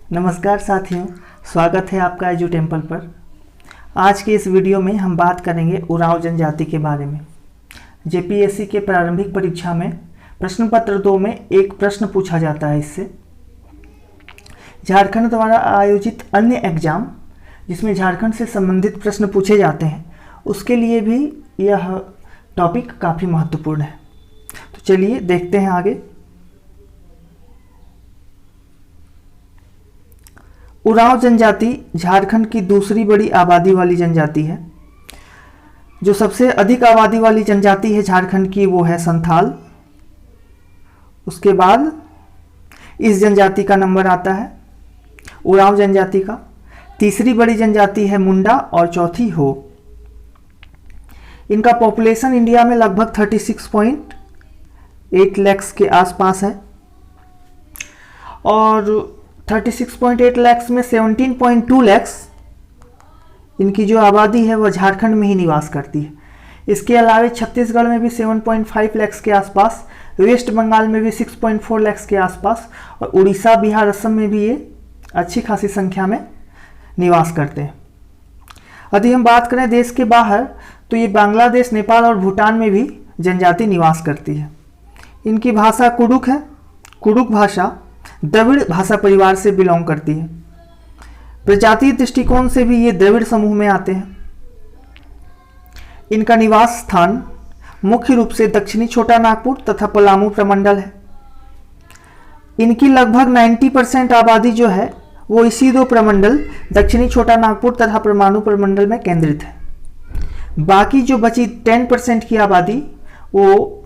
नमस्कार साथियों, स्वागत है आपका एजू टेम्पल पर। आज के इस वीडियो में हम बात करेंगे उरांव जनजाति के बारे में। जेपीएससी के प्रारंभिक परीक्षा में प्रश्न पत्र 2 में एक प्रश्न पूछा जाता है। इससे झारखंड द्वारा आयोजित अन्य एग्जाम जिसमें झारखंड से संबंधित प्रश्न पूछे जाते हैं, उसके लिए भी यह टॉपिक काफ़ी महत्वपूर्ण है। तो चलिए देखते हैं आगे। उरांव जनजाति झारखंड की दूसरी बड़ी आबादी वाली जनजाति है। जो सबसे अधिक आबादी वाली जनजाति है झारखंड की वो है संथाल। उसके बाद इस जनजाति का नंबर आता है उरांव जनजाति का। तीसरी बड़ी जनजाति है मुंडा और चौथी हो। इनका पॉपुलेशन इंडिया में लगभग 36.8 लाख के आसपास है और 36.8 लाख में 17.2 लाख इनकी जो आबादी है वह झारखंड में ही निवास करती है। इसके अलावा छत्तीसगढ़ में भी 7.5 लाख के आसपास, वेस्ट बंगाल में भी 6.4 लाख के आसपास और उड़ीसा, बिहार, असम में भी ये अच्छी खासी संख्या में निवास करते हैं। यदि हम बात करें देश के बाहर तो ये बांग्लादेश, नेपाल और भूटान में भी जनजाति निवास करती है। इनकी भाषा कुडुक है। कुडुक भाषा द्रविड़ भाषा परिवार से बिलोंग करती है। प्रजातीय दृष्टिकोण से भी ये द्रविड़ समूह में आते हैं। इनका निवास स्थान मुख्य रूप से दक्षिणी छोटा नागपुर तथा पलामू प्रमंडल है। इनकी लगभग 90% आबादी जो है वो इसी दो प्रमंडल दक्षिणी छोटा नागपुर तथा परमाणु प्रमंडल में केंद्रित है। बाकी जो बची 10% की आबादी वो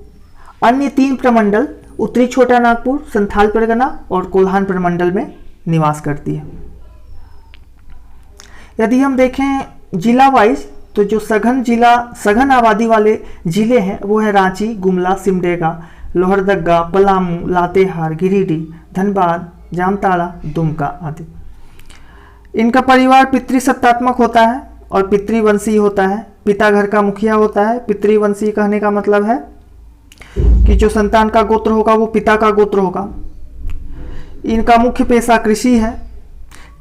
अन्य 3 प्रमंडल उत्तरी छोटा नागपुर, संथाल परगना और कोल्हान प्रमंडल में निवास करती है। यदि हम देखें जिला वाइज तो जो सघन आबादी वाले जिले हैं वो है रांची, गुमला, सिमडेगा, लोहरदगा, पलामू, लातेहार, गिरिडीह, धनबाद, जामताड़ा, दुमका आदि। इनका परिवार पितृसत्तात्मक होता है और पितृवंशीय होता है। पिता घर का मुखिया होता है। पितृवंशीय कहने का मतलब है कि जो संतान का गोत्र होगा वो पिता का गोत्र होगा। इनका मुख्य पेशा कृषि है।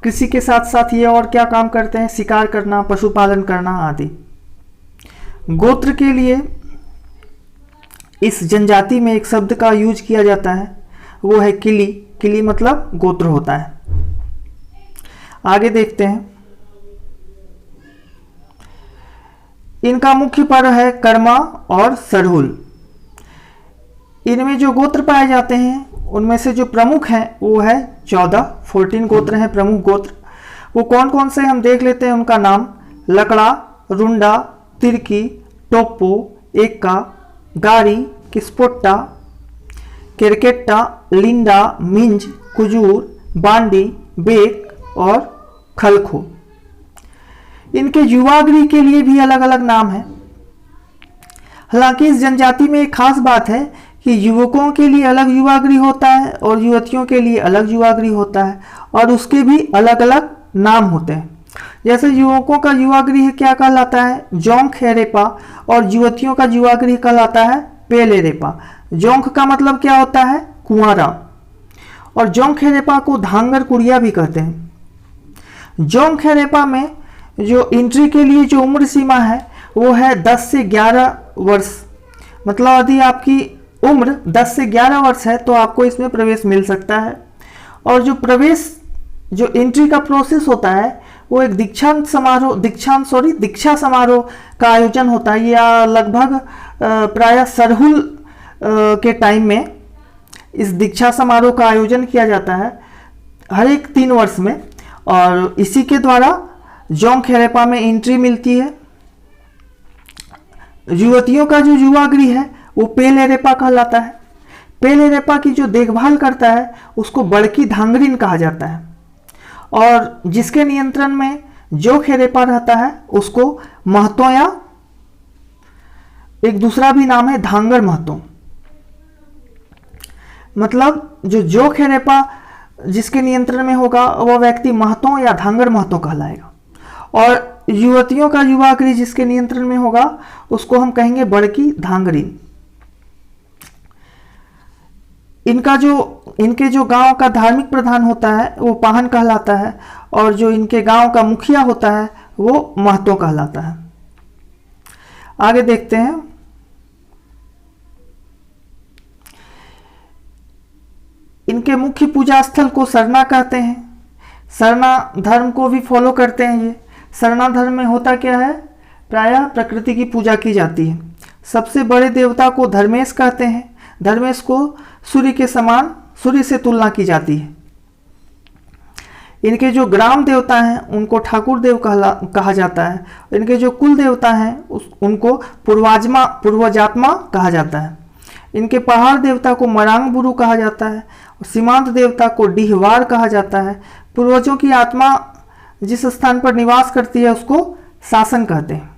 कृषि के साथ साथ ये और क्या काम करते हैं? शिकार करना, पशुपालन करना आदि। गोत्र के लिए इस जनजाति में एक शब्द का यूज किया जाता है, वो है किली। किली मतलब गोत्र होता है। आगे देखते हैं। इनका मुख्य पर्व है कर्मा और सरहुल। इनमें जो गोत्र पाए जाते हैं उनमें से जो प्रमुख हैं वो है 14 गोत्र हैं प्रमुख गोत्र। वो कौन कौन से हम देख लेते हैं उनका नाम। लकड़ा, रुंडा, तिरकी, टोप्पो, एक्का, गारी, किस्पोट्टा, केरकेट्टा, लिंडा, मिंज, कुजूर, बांडी, बेक और खलखो। इनके युवागृह के लिए भी अलग अलग नाम है। हालांकि इस जनजाति में एक खास बात है कि युवकों के लिए अलग युवागृह होता है और युवतियों के लिए अलग युवागृह होता है और उसके भी अलग अलग नाम होते हैं। जैसे युवकों का युवागृह क्या कहलाता है? जोंखरेपा और युवतियों का युवागृह कहलाता है पेलेरेपा। जोंख का मतलब क्या होता है? कुंवारा। और जोंखरेपा को धांगर कुड़िया भी कहते हैं। जोंखरेपा में जो एंट्री के लिए जो उम्र सीमा है वो है 10 से 11 वर्ष। मतलब यदि आपकी उम्र 10 से 11 वर्ष है तो आपको इसमें प्रवेश मिल सकता है। और जो एंट्री का प्रोसेस होता है वो एक दीक्षा समारोह का आयोजन होता है। या लगभग प्रायः सरहुल के टाइम में इस दीक्षा समारोह का आयोजन किया जाता है हर एक 3 वर्ष में और इसी के द्वारा जोंखरेपा में एंट्री मिलती है। युवतियों का जो युवागृह है वो पेलेरेपा कहलाता है। पेलेरेपा की जो देखभाल करता है उसको बड़की धांगरिन कहा जाता है और जिसके नियंत्रण में जो खेरेपा रहता है उसको महतो या एक दूसरा भी नाम है धांगर महतो। मतलब जो खेरेपा जिसके नियंत्रण में होगा वह व्यक्ति महतो या धांगर महतो कहलाएगा और युवतियों का युवागृह जिसके नियंत्रण में होगा उसको हम कहेंगे बड़की धांगरी। इनका जो इनके जो गांव का धार्मिक प्रधान होता है वो पाहन कहलाता है, और जो इनके गांव का मुखिया होता है वो महतो कहलाता है। आगे देखते हैं। इनके मुख्य पूजा स्थल को सरना कहते हैं। सरना धर्म को भी फॉलो करते हैं ये। सरना धर्म में होता क्या है, प्रायः प्रकृति की पूजा की जाती है। सबसे बड़े देवता को धर्मेश कहते हैं। धर्मेश को सूर्य के समान, सूर्य से तुलना की जाती है। इनके जो ग्राम देवता हैं उनको ठाकुर देव कहा जाता है। इनके जो कुल देवता हैं उनको पूर्वजात्मा कहा जाता है। इनके पहाड़ देवता को मरांग बुरु कहा जाता है, और सीमांत देवता को डीहवार कहा जाता है। पूर्वजों की आत्मा जिस स्थान पर निवास करती है उसको शासन कहते हैं।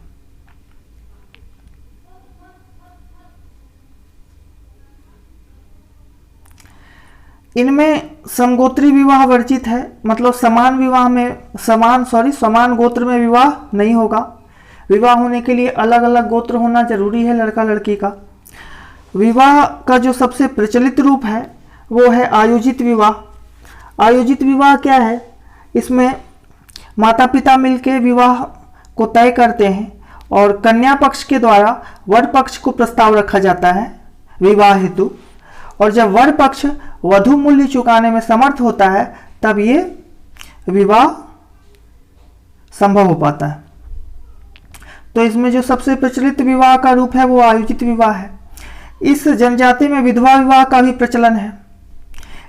इनमें समगोत्री विवाह वर्जित है, मतलब समान विवाह में समान गोत्र में विवाह नहीं होगा। विवाह होने के लिए अलग अलग गोत्र होना जरूरी है लड़का लड़की का। विवाह का जो सबसे प्रचलित रूप है वो है आयोजित विवाह। आयोजित विवाह क्या है, इसमें माता पिता मिलकर विवाह को तय करते हैं और कन्या पक्ष के द्वारा वर पक्ष को प्रस्ताव रखा जाता है विवाह हेतु, और जब वर पक्ष वधु मूल्य चुकाने में समर्थ होता है तब ये विवाह संभव हो पाता है। तो इसमें जो सबसे प्रचलित विवाह का रूप है वो आयोजित विवाह है। इस जनजाति में विधवा विवाह का भी प्रचलन है।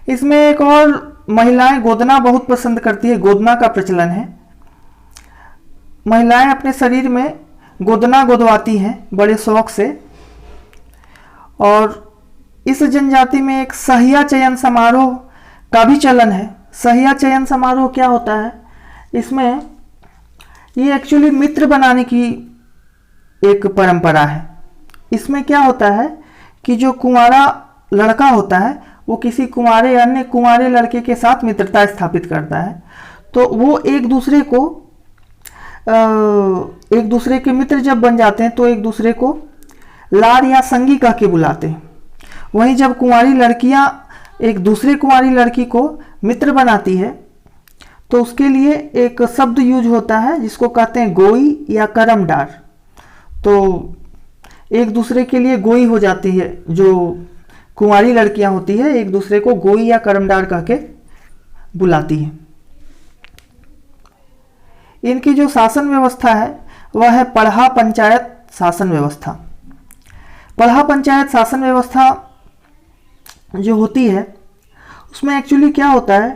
इसमें एक और महिलाएं गोदना बहुत पसंद करती है, गोदना का प्रचलन है। महिलाएं अपने शरीर में गोदना गोदवाती हैं बड़े शौक से। और इस जनजाति में एक सहिया चयन समारोह का भी चलन है। सहिया चयन समारोह क्या होता है, इसमें ये एक्चुअली मित्र बनाने की एक परंपरा है। इसमें क्या होता है कि जो कुंवारा लड़का होता है वो किसी कुंवारे अन्य कुंवारे लड़के के साथ मित्रता स्थापित करता है, तो वो एक दूसरे के मित्र जब बन जाते हैं तो एक दूसरे को लाड़ या संगी कह के बुलाते हैं। वहीं जब कुंवारी लड़कियां एक दूसरे कुंवारी लड़की को मित्र बनाती है तो उसके लिए एक शब्द यूज होता है जिसको कहते हैं गोई या करमडार। तो एक दूसरे के लिए गोई हो जाती है, जो कुंवारी लड़कियां होती है एक दूसरे को गोई या करमडार कह के बुलाती हैं। इनकी जो शासन व्यवस्था है वह है पढ़ा पंचायत शासन व्यवस्था। पढ़ा पंचायत शासन व्यवस्था जो होती है उसमें एक्चुअली क्या होता है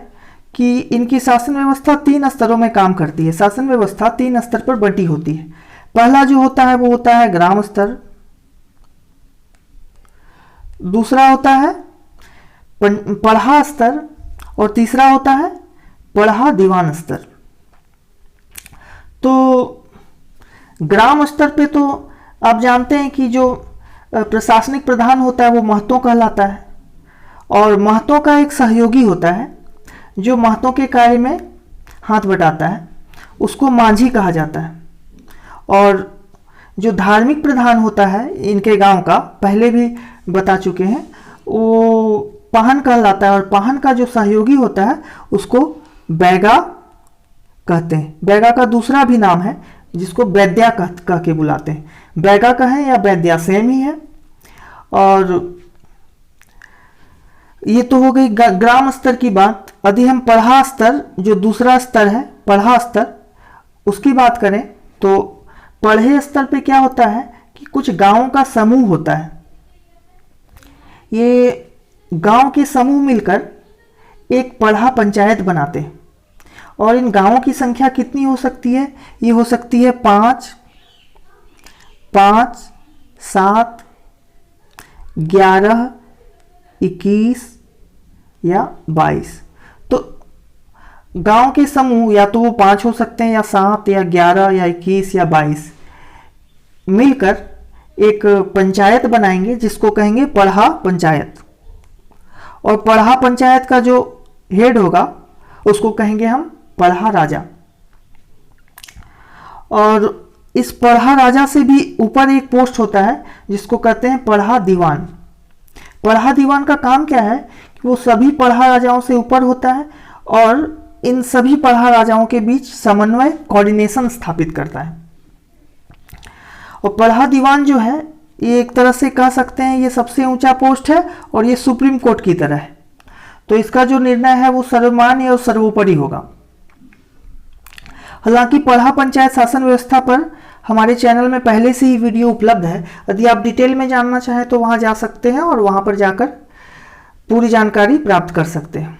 कि इनकी शासन व्यवस्था 3 स्तरों में काम करती है। शासन व्यवस्था 3 स्तर पर बंटी होती है। पहला जो होता है वो होता है ग्राम स्तर, दूसरा होता है पढ़ा स्तर, और तीसरा होता है पढ़ा दीवान स्तर। तो ग्राम स्तर पे तो आप जानते हैं कि जो प्रशासनिक प्रधान होता है वो महतो कहलाता है, और महतो का एक सहयोगी होता है जो महतो के कार्य में हाथ बटाता है, उसको माझी कहा जाता है। और जो धार्मिक प्रधान होता है इनके गांव का, पहले भी बता चुके हैं, वो पाहन कहलाता है, और पाहन का जो सहयोगी होता है उसको बैगा कहते हैं। बैगा का दूसरा भी नाम है जिसको वैद्या कह के बुलाते हैं। बैगा कहें या वैद्या सेम ही है। और ये तो हो गई ग्राम स्तर की बात। यदि हम पढ़ा स्तर, जो दूसरा स्तर है पढ़ा स्तर, उसकी बात करें तो पढ़े स्तर पे क्या होता है कि कुछ गांवों का समूह होता है। ये गांव के समूह मिलकर एक पढ़ा पंचायत बनाते हैं, और इन गांवों की संख्या कितनी हो सकती है, ये हो सकती है 5, 7, 11, 21 या 22। तो गांव के समूह या तो वो 5 हो सकते हैं, या 7 या 11 या 21 या 22 मिलकर एक पंचायत बनाएंगे जिसको कहेंगे पढ़ा पंचायत। और पढ़ा पंचायत का जो हेड होगा उसको कहेंगे हम पढ़ा राजा। और इस पढ़ा राजा से भी ऊपर एक पोस्ट होता है जिसको कहते हैं पढ़ा दीवान। पढ़ा दीवान का काम क्या है वो सभी पढ़ा राजाओं से ऊपर होता है और इन सभी पढ़ा राजाओं के बीच समन्वय कोऑर्डिनेशन स्थापित करता है। और पढ़ा दीवान जो है ये एक तरह से कह सकते हैं ये सबसे ऊंचा पोस्ट है और ये सुप्रीम कोर्ट की तरह है, तो इसका जो निर्णय है वो सर्वमान्य और सर्वोपरि होगा। हालांकि पढ़ा पंचायत शासन व्यवस्था पर हमारे चैनल में पहले से ही वीडियो उपलब्ध है, यदि आप डिटेल में जानना चाहें तो वहां जा सकते हैं और वहां पर जाकर पूरी जानकारी प्राप्त कर सकते हैं।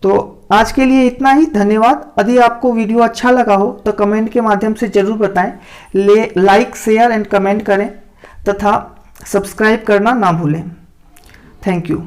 तो आज के लिए इतना ही, धन्यवाद। यदि आपको वीडियो अच्छा लगा हो तो कमेंट के माध्यम से जरूर बताएं, लाइक शेयर एंड कमेंट करें तथा सब्सक्राइब करना ना भूलें। Thank you.